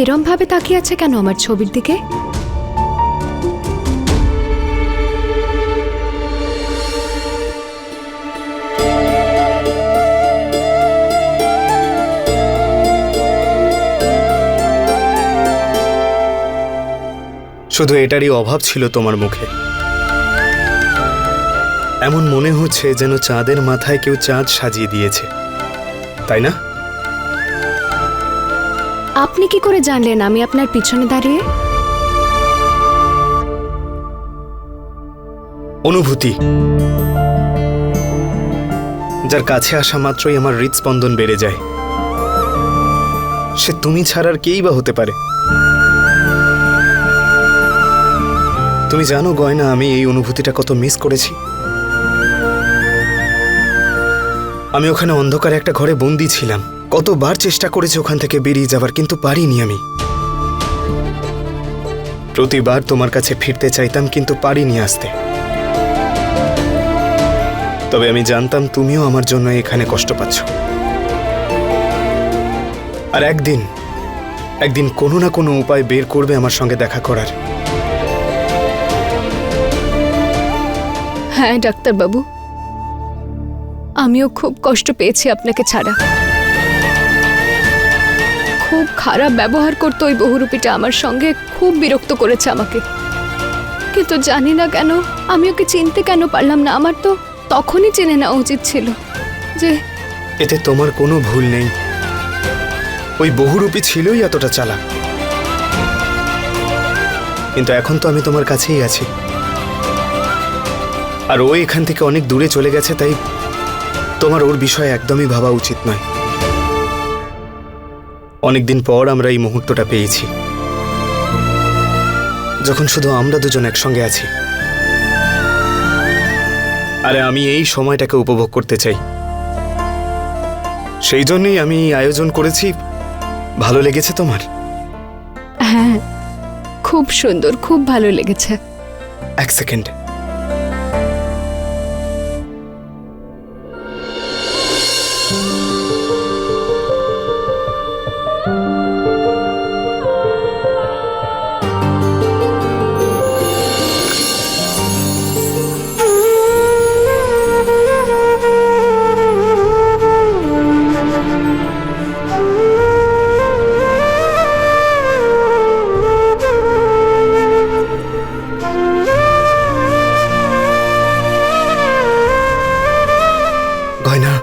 এরম ভাবে তাকিয়ে আছে কেন আমার ছবির দিকে? শুধু এটারই অভাব ছিল তোমার মুখে। এমন মনে হচ্ছে যেন চাঁদের মাথায় কেউ চাঁদ সাজিয়ে দিয়েছে, তাই না? আপনি কি করে জানলেন আমি আপনার পিছনে দাঁড়িয়ে? অনুভূতি, যার কাছে আসা মাত্রই আমার হৃদস্পন্দন বেড়ে যায়। সে তুমি ছাড়ার কেই বা হতে পারে? তুমি জানো গয়না, আমি এই অনুভূতিটা কত মিস করেছি। আমি ওখানে অন্ধকারে একটা ঘরে বন্দি ছিলাম। কতবার চেষ্টা করেছি ওখান থেকে বেরিয়ে যাবার, কিন্তু পারিনি আমি। প্রতিবার তোমার কাছে ফিরতে চাইতাম, কিন্তু পারিনি আসতে। তবে আমি জানতাম তুমিও আমার জন্য এখানে কষ্ট পাচ্ছ। আর একদিন কোনো না কোনো উপায় বের করবে আমার সঙ্গে দেখা করার। হ্যাঁ ডাক্তারবাবু, আমিও খুব কষ্ট পেয়েছি আপনাকে ছাড়া। খুব খারাপ ব্যবহার করতো ওই বহুরূপীটা আমার সঙ্গে, খুব বিরক্ত করেছে আমাকে। কিন্তু জানি না কেন আমি ওকে চিনতে কেন পারলাম না। আমার তো তখনই চিনে নেওয়া উচিত ছিল যে... এতে তোমার কোনো ভুল নেই। ওই বহুরূপী ছিলই এতটা চালাক। কিন্তু এখন তো আমি তোমার কাছেই আছি, আর ও এখান থেকে অনেক দূরে চলে গেছে, তাই তোমার ওর বিষয়ে একদমই ভাবা উচিত নয়। অনেকদিন পর আমরা এই মুহূর্তটা পেয়েছি, যখন শুধু আমরা দুজন একসঙ্গে আছি। আরে আমি এই সময়টাকে উপভোগ করতে চাই। সেই জন্যই আমি এই আয়োজন করেছি। ভালো লেগেছে তোমার? হ্যাঁ, খুব সুন্দর, খুব ভালো লেগেছে। এক সেকেন্ড। গয়না,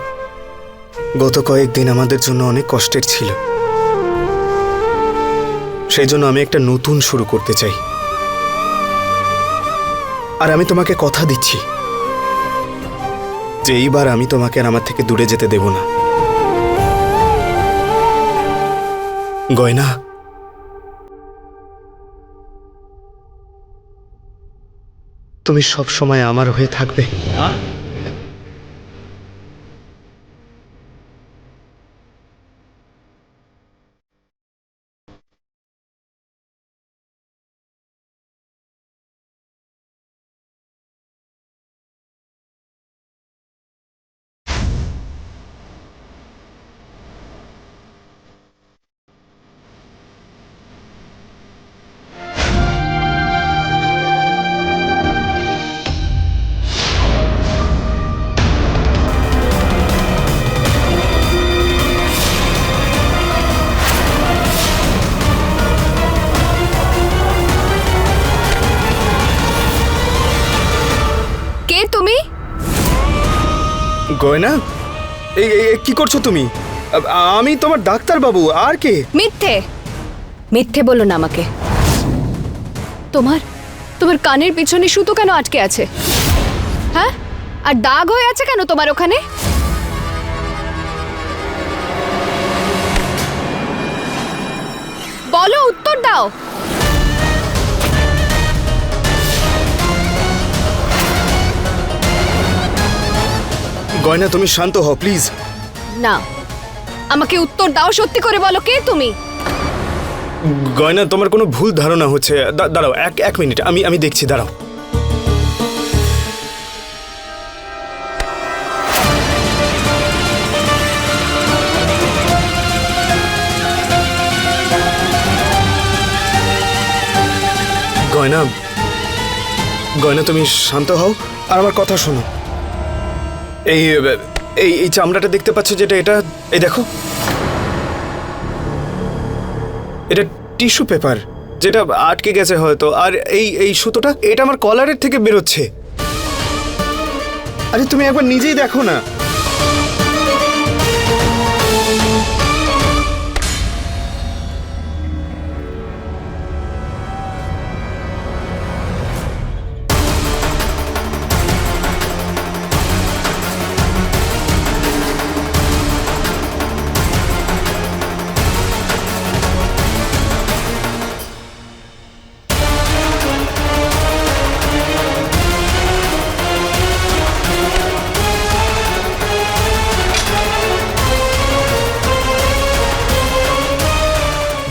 গত কয়েকদিন আমাদের জন্য অনেক কষ্টের ছিল। সেই জন্য আমি একটা নতুন শুরু করতে চাই। আর আমি তোমাকে কথা দিচ্ছি যে এইবার আমি তোমাকে আর আমার থেকে দূরে যেতে দেব না। গয়না, তুমি সব সময় আমার হয়ে থাকবে। কে তুমি? গয়না, এই কি করছো তুমি? আমি তোমার ডাক্তার বাবু। আর কে? মিথ্যে, মিথ্যে বলো না আমাকে। তোমার তোমার কানের পিছনে সুতো কেন আটকে আছে? হ্যাঁ, আর দাগ হয়ে আছে কেন তোমার ওখানে? বলো, উত্তর দাও। গয়না, তুমি শান্ত হও প্লিজ। না, আমাকে উত্তর দাও, সত্যি করে বলো কে তুমি? গয়না, তোমার কোনো ভুল ধারণা হচ্ছে। দাঁড়াও এক মিনিট, আমি দেখছি, দাঁড়াও। গয়না, গয়না তুমি শান্ত হও আর আমার কথা শোনো। এই এই এই চামড়াটা দেখতে পাচ্ছ যেটা, এটা এই দেখো, এটা টিস্যু পেপার, যেটা আটকে গেছে হয়তো। আর এই এই সুতোটা, এটা আমার কলারের থেকে বেরোচ্ছে। আরে তুমি একবার নিজেই দেখো না।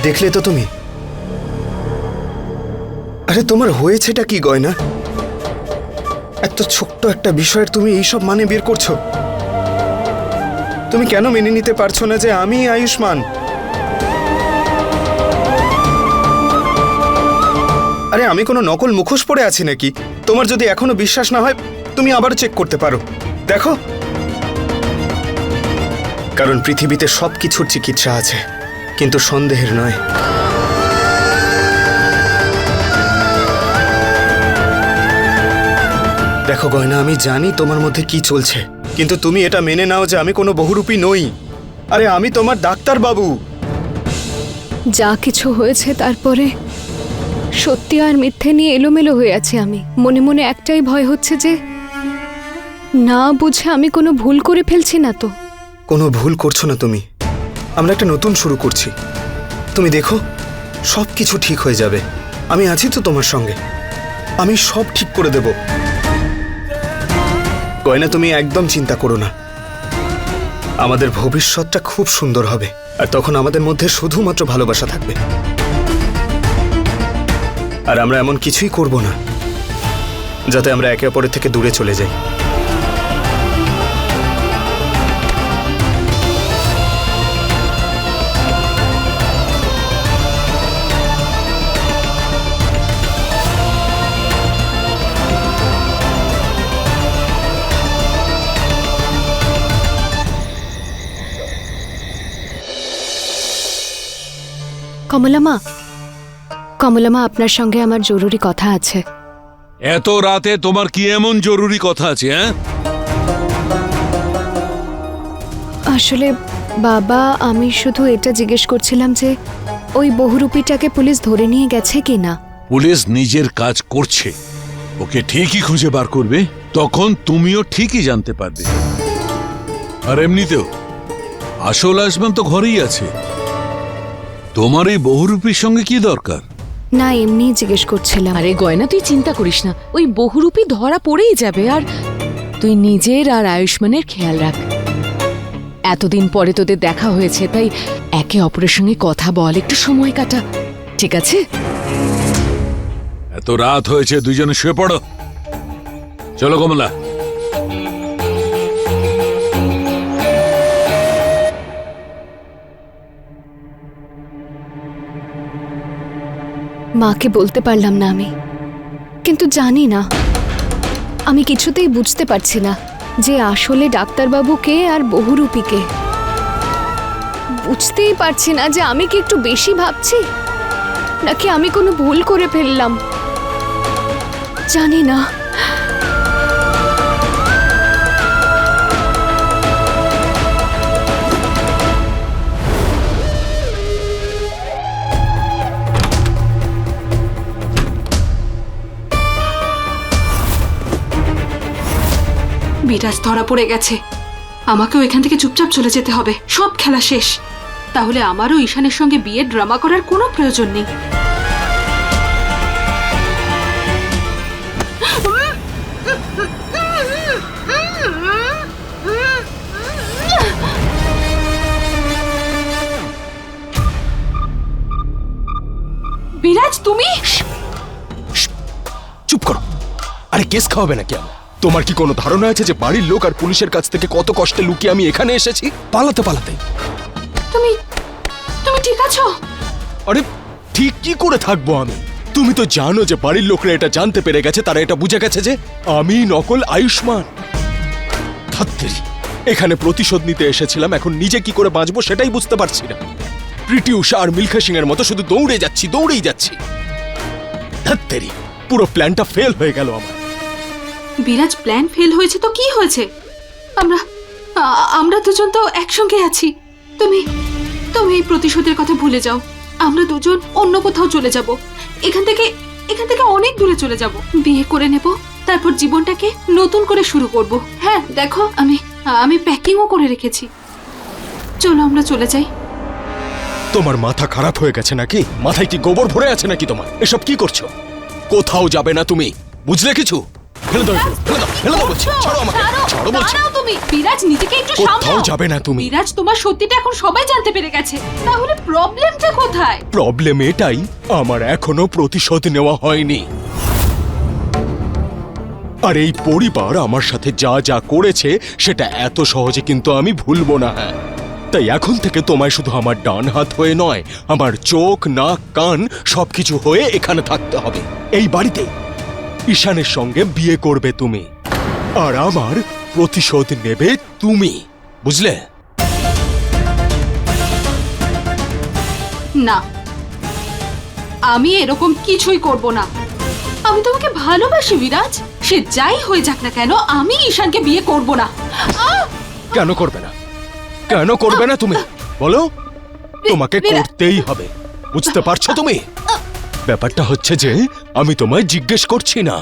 দেখলে তো তুমি? আরে তোমার হয়েছেটা কি গয়না? এত ছোট্ট একটা বিষয়ের তুমি এইসব মানে বের করছো। তুমি কেন মেনে নিতে পারছো না যে আমি আয়ুষ্মান? আরে আমি কোনো নকল মুখোশ পরে আছি নাকি? তোমার যদি এখনো বিশ্বাস না হয় তুমি আবার চেক করতে পারো, দেখো। কারণ পৃথিবীতে সবকিছুর চিকিৎসা আছে, কিন্তু সন্দেহের নয়। দেখো গয়না, আমি জানি তোমার মধ্যে কি চলছে, কিন্তু তুমি এটা মেনে নাও যে আমি কোনো বহুরূপী নই। আরে আমি তোমার ডাক্তার বাবু। যা কিছু হয়েছে তারপরে সত্যি আর মিথ্যে নিয়ে এলোমেলো হয়ে আছি আমি। মনে মনে একটাই ভয় হচ্ছে যে না বুঝে আমি কোনো ভুল করে ফেলছি না তো। কোনো ভুল করছো না তুমি। আমরা একটা নতুন শুরু করছি। তুমি দেখো, সব কিছু ঠিক হয়ে যাবে। আমি আছি তো তোমার সঙ্গে, আমি সব ঠিক করে দেব। গয়না, তুমি একদম চিন্তা করো না। আমাদের ভবিষ্যৎটা খুব সুন্দর হবে, আর তখন আমাদের মধ্যে শুধুমাত্র ভালোবাসা থাকবে। আর আমরা এমন কিছুই করব না যাতে আমরা একে অপরের থেকে দূরে চলে যাই। কমলামা, কমলামা, আপনার সঙ্গে আমার জরুরি কথা আছে। এত রাতে তোমার কি এমন জরুরি কথা আছে? হ্যাঁ, আসলে বাবা, আমি শুধু এটা জিজ্ঞেস করছিলাম যে ওই বহুরূপীটাকে পুলিশ ধরে নিয়ে গেছে কিনা। পুলিশ নিজের কাজ করছে, ওকে ঠিকই খুঁজে বার করবে, তখন তুমিও ঠিকই জানতে পারবে। আর এমনিতেও আসল আয়ুষ্মান তো ঘরেই আছে, তোমার এই বহুরূপীর সঙ্গে কি দরকার? না, এমনি জিজ্ঞেস করছিলাম। আরে গয়না, তুই চিন্তা করিস না, ওই বহুরূপী ধরা পড়েই যাবে। আর তুই নিজের আর আয়ুষ্মানের খেয়াল রাখ। এতদিন পরে তোদের দেখা হয়েছে, তাই একে অপরের সঙ্গে কথা বল, একটু সময় কাটা, ঠিক আছে? এত রাত হয়েছে, দুইজনে শুয়ে পড়ো। চলো কমলা। মাকে বলতে পারলাম না আমি, কিন্তু জানি না, আমি কিছুতেই বুঝতে পারছি না যে আসলে ডাক্তারবাবু কে আর বহুরূপী কে। বুঝতেই পারছি না যে আমি কি একটু বেশি ভাবছি নাকি আমি কোনো ভুল করে ফেললাম, জানি না। বিরাজ ধরা পড়ে গেছে। আমাকেও এখান থেকে চুপচাপ চলে যেতে হবে, সব খেলা শেষ। তাহলে আমারও ঈশানের সঙ্গে বিয়ের ড্রামা করার কোনো প্রয়োজন নেই। বিরাজ, তুমি? চুপ করো। আরে কেস খাওয়াবে নাকি আমার? তোমার কি কোনো ধারণা আছে যে বাড়ির লোক আর পুলিশের কাছ থেকে কত কষ্টে লুকিয়ে আমি এখানে এসেছি পালাতে পালাতে? তুমি তুমি ঠিক আছো? আরে ঠিক কি করে থাকবো আমি? তুমি তুমি তো জানো যে বাড়ির লোকরা এটা জানতে পেরে গেছে, তারা এটা বুঝে গেছে যে আমি নকল আয়ুষ্মান। ধাত্তেরি, এখানে প্রতিশোধ নিতে এসেছিলাম, এখন নিজে কি করে বাঁচবো সেটাই বুঝতে পারছি না। প্রীতি উষা আর মিলখা সিং এর মতো শুধু দৌড়েই যাচ্ছি। ধাত্তেরি, পুরো প্ল্যানটা ফেল হয়ে গেল আমার। বিরাজ, প্ল্যান ফেল হয়েছে তো কি হয়েছে? আমরা দুজন তো একসঙ্গে আছি। তুমি তুমি এই প্রতিশোধের কথা ভুলে যাও। আমরা দুজন অন্য কোথাও চলে যাব, এখান থেকে অনেক দূরে চলে যাব, বিয়ে করে নেব, তারপর জীবনটাকে নতুন করে শুরু করব। হ্যাঁ দেখো, আমি প্যাকিংও করে রেখেছি। চলো আমরা চলে যাই। তোমার মাথা খারাপ হয়ে গেছে নাকি? মাথায় কি গোবর ভরে আছে নাকি তোমার? এসব কি করছো? কোথাও যাবে না তুমি, বুঝলে কিছু? ফেলে দাও, ফেলে দাও বলছি। ছাড়ো আমাকে, ছাড়ো বলছি। দাঁড়াও তুমি, বিরাজ নিজেকে একটু কোথাও সামলাও। যাবে না তুমি। বিরাজ, তোমার সত্যিটা এখন সবাই জানতে পেরে গেছে, তাহলে প্রবলেমটা কোথায়? প্রবলেম এটাই, আমার এখনো প্রতিশোধ নেওয়া হয়নি। আর এই পরিবার আমার সাথে যা যা করেছে সেটা এত সহজে কিন্তু আমি ভুলবো না। হ্যাঁ, তাই এখন থেকে তোমায় শুধু আমার ডান হাত হয়ে নয়, আমার চোখ, নাক, কান সবকিছু হয়ে এখানে থাকতে হবে। এই বাড়িতে ঈশানের সঙ্গে বিয়ে করবে তুমি, আর আমার প্রতিশোধ নেবে তুমি, বুঝলে? না, আমি এরকম কিছুই করব না। আমি তোমাকে ভালোবাসি বিরাজ, সে যাই হয়ে যাক না কেন, আমি ঈশানকে বিয়ে করব না। কেন করবে না? কেন করবে না তুমি বলো? তোমাকে করতেই হবে, বুঝতে পারছো তুমি? ব্যাপারটা হচ্ছে যে আমি তোমায় জিজ্ঞেস করছি না,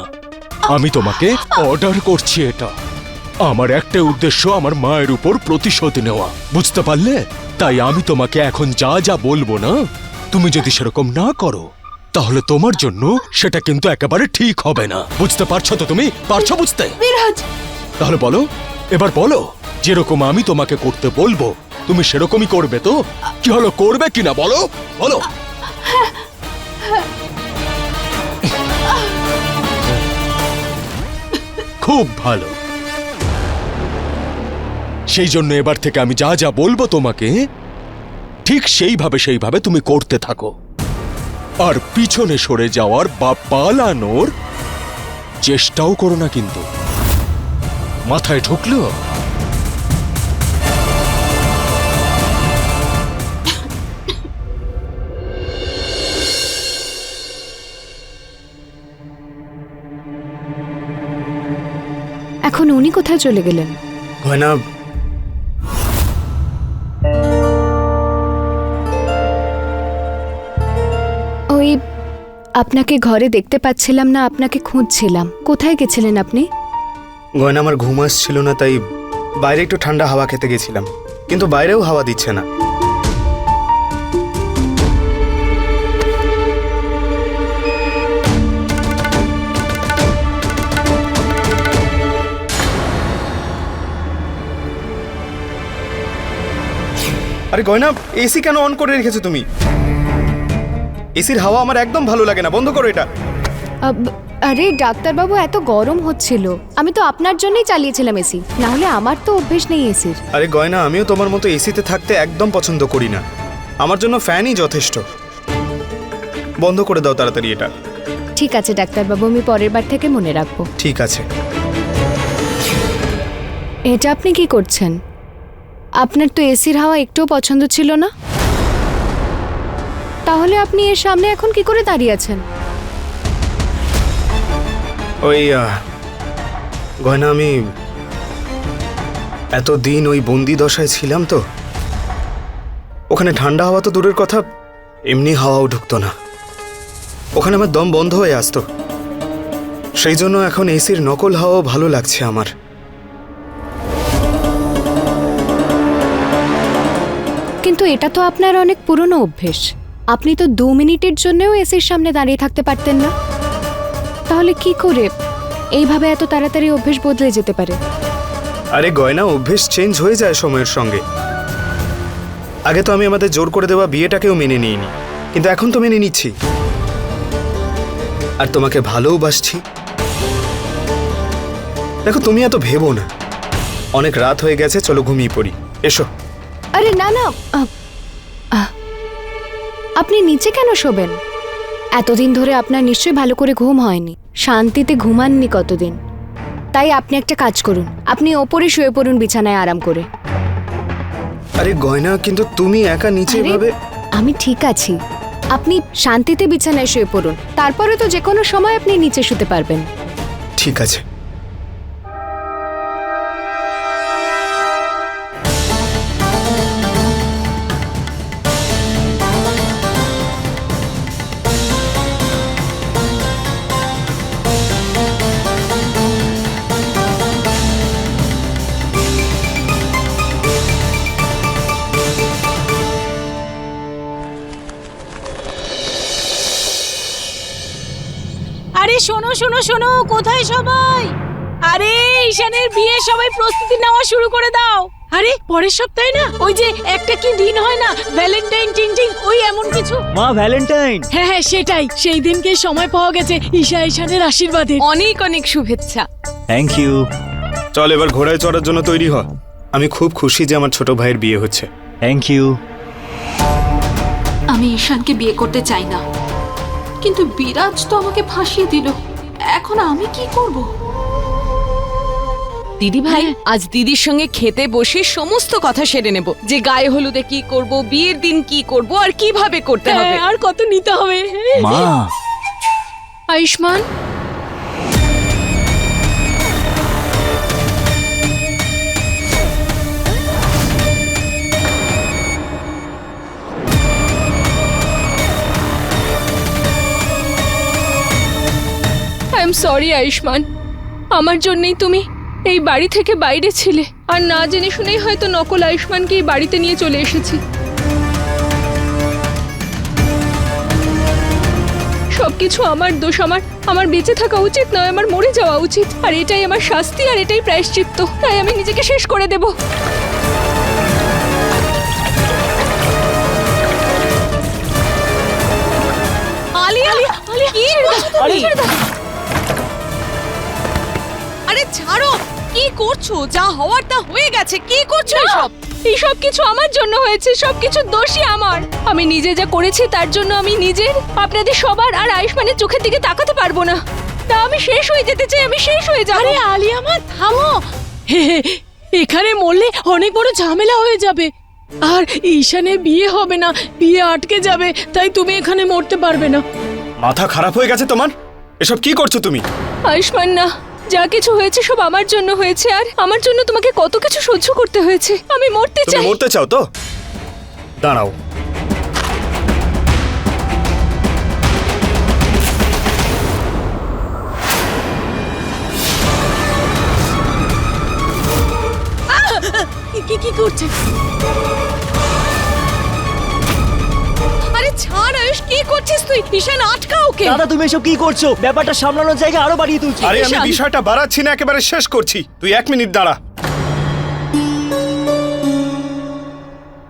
আমি তোমাকে অর্ডার করছি। এটা আমার একটা উদ্দেশ্য, আমার মায়ের উপর প্রতিশোধ নেওয়া, বুঝতে পারলে? তাই আমি তোমাকে এখন যা যা বলবো না, তুমি যদি সেরকম না করো তাহলে তোমার জন্য সেটা কিন্তু একেবারে ঠিক হবে না, বুঝতে পারছো তো? তুমি পারছো বুঝতে? বিরাজ, তাহলে বলো, এবার বলো, যেরকম আমি তোমাকে করতে বলবো তুমি সেরকমই করবে তো? কি হলো, করবে কিনা বলো, বলো। খুব ভালো, সেই জন্য এবার থেকে আমি যা যা বলবো তোমাকে ঠিক সেইভাবে তুমি করতে থাকো, আর পিছনে সরে যাওয়ার বা পালানোর চেষ্টাও করো না কিন্তু। মাথায় ঢুকলো? এখন উনি কোথায় চলে গেলেন? গয়না, ওই আপনাকে ঘরে দেখতে পাচ্ছিলাম না, আপনাকে খুঁজছিলাম। কোথায় গেছিলেন আপনি? গয়না, আমার ঘুম আসছিল না, তাই বাইরে একটু ঠান্ডা হাওয়া খেতে গেছিলাম, কিন্তু বাইরেও হাওয়া দিচ্ছে না। আরে গয়না, এসি কেন অন করে রেখেছো তুমি? এসির হাওয়া আমার একদম ভালো লাগে না, বন্ধ করো এটা। আরে ডাক্তারবাবু, এত গরম হচ্ছিল, আমি তো আপনার জন্যই চালিয়েছিলাম এসি, না হলে আমার তো অভ্যেস নেই এসির। আরে গয়না, আমিও তোমার মতো এসিতে থাকতে একদম পছন্দ করি না, আমার জন্য ফ্যানই যথেষ্ট। বন্ধ করে দাও তাড়াতাড়ি এটা। ঠিক আছে ডাক্তারবাবু, আমি পরের বার থেকে মনে রাখবো। ঠিক আছে। এটা আপনি কি করছেন? আপনার তো এসির হাওয়া একটুও পছন্দ ছিল না, তাহলে আপনি এর সামনে এখন কি করে দাঁড়িয়ে আছেন? ওই গয়না, আমি এতদিন ওই বন্দি দশায় ছিলাম তো, ওখানে ঠান্ডা হাওয়া তো দূরের কথা, এমনি হাওয়াও ঢুকতো না, ওখানে আমার দম বন্ধ হয়ে আসতো। সেই জন্য এখন এসির নকল হাওয়াও ভালো লাগছে আমার। কিন্তু এটা তো আপনার অনেক পুরনো অভ্যেস, আপনি তো 2 মিনিটের জন্যও এসির সামনে দাঁড়িয়ে থাকতে পারতেন না, তাহলে কি করে এইভাবে এত তাড়াতাড়ি অভ্যেস বদলে যেতে পারে? আরে গয়না, অভ্যেস চেঞ্জ হয়ে যায় সময়ের সঙ্গে। আগে তো আমি আমাদের জোর করে দেওয়া বিয়েটাকেও মেনে নিইনি, কিন্তু এখন তো মেনে নিচ্ছি, আর তোমাকে ভালোবাসছি। দেখো, তুমি এত ভেবো না, অনেক রাত হয়ে গেছে, চলো ঘুমিয়ে পড়ি, এসো। আরে না না, আপনি নিচে কেন শোবেন? এতদিন ধরে আপনার নিশ্চয়ই ভালো করে ঘুম হয়নি, শান্তিতে ঘুমাননি কতদিন। তাই আপনি একটা কাজ করুন, আপনি ওপরে শুয়ে পড়ুন বিছানায় আরাম করে। আরে গয়না, কিন্তু তুমি একা নিচে আরে, এভাবে। আমি ঠিক আছি, আপনি শান্তিতে বিছানায় শুয়ে পড়ুন, তারপরে তো যে কোনো সময় আপনি নিচে শুতে পারবেন। ঠিক আছে। আরে শোনো শোনো শোনো, কোথায় সবাই? আরে ঈশানের বিয়ে, সবাই প্রস্তুতি নেওয়া শুরু করে দাও। আরে পরের সপ্তাহে না, ওই যে একটা কি দিন হয় না, ভ্যালেন্টাইন টিং টিং, ওই এমন কিছু। মা ভ্যালেন্টাইন। হ্যাঁ হ্যাঁ সেটাই, সেই দিনকে সময় পাওয়া গেছে ঈশানের আশীর্বাদে। অনেক অনেক শুভেচ্ছা। Thank you. চল এবার ঘোড়ায় চড়ার জন্য তৈরি হ। আমি খুব খুশি যে আমার ছোট ভাইয়ের বিয়ে হচ্ছে। Thank you. আমি ঈশানকে বিয়ে করতে চাই না, কিন্তু বিরাজ তো আমাকে ফাঁসিয়ে দিল। এখন আমি কি করব? দিদি ভাই, আজ দিদির সঙ্গে খেতে বসে সমস্ত কথা সেরে নেব, যে গায়ে হলুদে কি করব, বিয়ের দিন কি করব, আর কিভাবে করতে হবে। হ্যাঁ, আর কত নিতে হবে। মা Ayushman, I am sorry Ayushman, আমার জন্যই তুমি এই বাড়ি থেকে বাইরে ছিলে, আর না জেনে শুনেই হয়তো নকল আয়ুষ্মানকে এই বাড়িতে নিয়ে চলে এসেছি। সবকিছু আমার দোষ, আমার বেঁচে থাকা উচিত নয়, আমার মরে যাওয়া উচিত, আর এটাই আমার শাস্তি, আর এটাই প্রায়শ্চিত্ত। তাই আমি নিজেকে শেষ করে দেব। আলিয়া, আলিয়া, কি করছো তুমি? আরে ছাড়ো, কি করছো? যা হওয়ার তা হয়ে গেছে, কি করছো এসব? এই সব কিছু আমার জন্য হয়েছে, সবকিছু দোষী আমার। আমি নিজে যা করেছি তার জন্য আমি নিজের, আপনাদের সবার আর আয়ুষ্মানের চোখের দিকে তাকাতে পারবো না। তা আমি শেষ হয়ে যেতে চাই, আমি শেষ হয়ে যাব। আরে আলিয়া মা থামো, হে হে, এখানে মরলে অনেক বড় ঝামেলা হয়ে যাবে, আর ঈশানের বিয়ে হবে না, বিয়ে আটকে যাবে, তাই তুমি এখানে মরতে পারবে না। মাথা খারাপ হয়ে গেছে তোমার? এসব কি করছো তুমি? আয়ুষ্মান না, যা কিছু হয়েছে সব আমার জন্য হয়েছে, আর আমার জন্য তোমাকে কত কিছু সহ্য করতে হয়েছে। আমি মরতে তুমি চাই। মরতে চাও তো? দাঁড়াও। কি কি করছে? আরে ছাড় আয়ুষ, কি করছিস তুই? ঈশান আটকা ওকে। দাদা তুমি এসব কি করছো? ব্যাপারটা সামলানোর জায়গা আরো বাড়িয়ে তুলছো। আরে আমি ঈশান। বিষয়টা বাড়াচ্ছি না, একেবারে শেষ করছি। তুই 1 মিনিট দাঁড়া।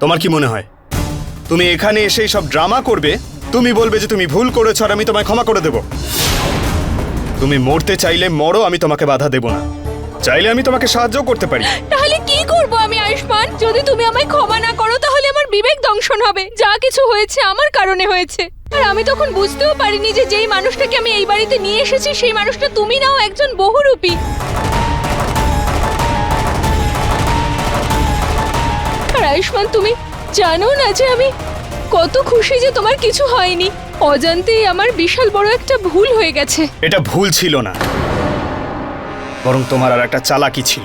তোমার কি মনে হয় তুমি এখানে এসে সব ড্রামা করবে? তুমি বলবে যে তুমি ভুল করেছো আর আমি তোমায় ক্ষমা করে দেব। তুমি মরতে চাইলে মরো, আমি তোমাকে বাধা দেব না। চাইলে আমি তোমাকে সাহায্য করতে পারি। তাহলে কি করব আমি আয়ুষ্মান? যদি তুমি আমায় ক্ষমা না করো তাহলে আমার বিবেক দংশন হবে। যা কিছু হয়েছে আমার কারণে হয়েছে, আর আমি তখন বুঝতেও পারিনি যে যেই মানুষটাকে আমি এই বাড়িতে নিয়ে এসেছি সেই মানুষটা তুমি নাও একজন বহুরূপী। আর আয়ুষ্মান, তুমি জানো না যে আমি কত খুশি যে তোমার কিছু হয়নি। অজান্তেই আমার বিশাল বড় একটা ভুল হয়ে গেছে। এটা ভুল ছিল না, বরং তোমার আর একটা চালাকি ছিল।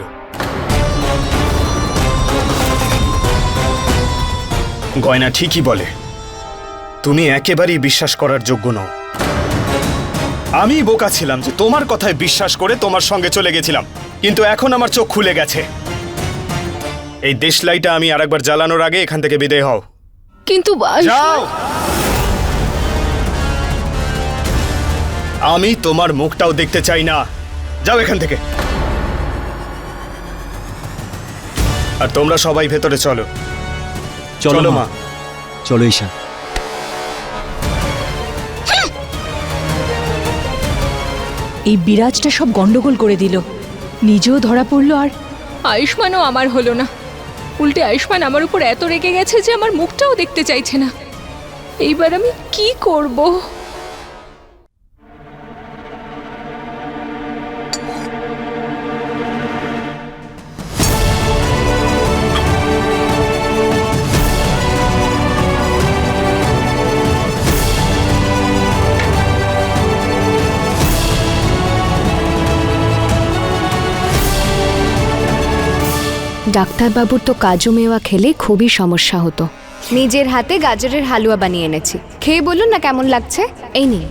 গয়না ঠিকই বলে, তুমি একেবারেই বিশ্বাস করার যোগ্য নও। আমি বোকা ছিলাম যে তোমার কথায় বিশ্বাস করে তোমার সঙ্গে চলে গেছিলাম, কিন্তু এখন আমার চোখ খুলে গেছে। এই দেশলাইটা আমি আরেকবার জ্বালানোর আগে এখান থেকে বিদায় হও। কিন্তু যাও। আমি তোমার মুখটাও দেখতে চাই না। যাও এখান থেকে। আর তোমরা সবাই ভেতরে চলো। চলো মা। চলো ঈশান। এই বিরাজটা সব গন্ডগোল করে দিল, নিজেও ধরা পড়লো, আর আয়ুষ্মানও আমার হলো না। উল্টে আয়ুষ্মান আমার উপর এত রেগে গেছে যে আমার মুখটাও দেখতে চাইছে না। এইবার আমি কি করব? ডাক্তারবাবুর তো কাজু মেওয়া খেলে খুবই সমস্যা হতো। নিজের হাতে গাজরের হালুয়া বানিয়ে এনেছি, খেয়ে বলুন না কেমন লাগছে। এই নিন।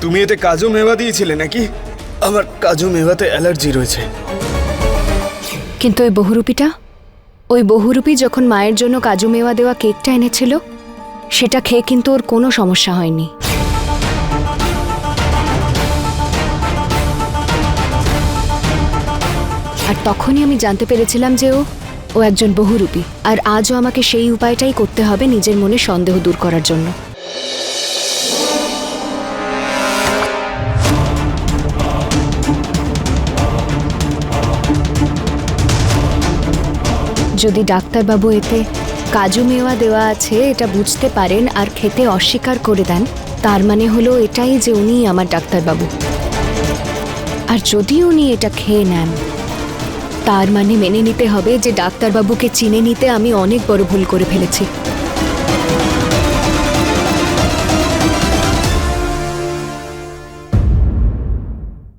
তুমি এতে কাজু মেওয়া দিয়েছিলে নাকি? আমার কাজু মেওয়াতে অ্যালার্জি রয়েছে। কিন্তু ওই বহুরূপী যখন মায়ের জন্য কাজু মেওয়া দেওয়া কেকটা এনেছিল, সেটা খেয়ে কিন্তু ওর কোনো সমস্যা হয়নি। আর তখনই আমি জানতে পেরেছিলাম যে ও একজন বহুরূপী, আর আজও আমাকে সেই উপায়টাই করতে হবে নিজের মনে সন্দেহ দূর করার জন্য। যদি ডাক্তারবাবু এতে কাজু মেওয়া দেওয়া আছে এটা বুঝতে পারেন আর খেতে অস্বীকার করে দেন, তার মানে হলো এটাই যে উনিই আমার ডাক্তারবাবু। আর যদি উনি এটা খেয়ে নেন, তার মানে মেনে নিতে হবে যে ডাক্তারবাবুকে চিনে নিতে আমি অনেক বড় ভুল করে ফেলেছি।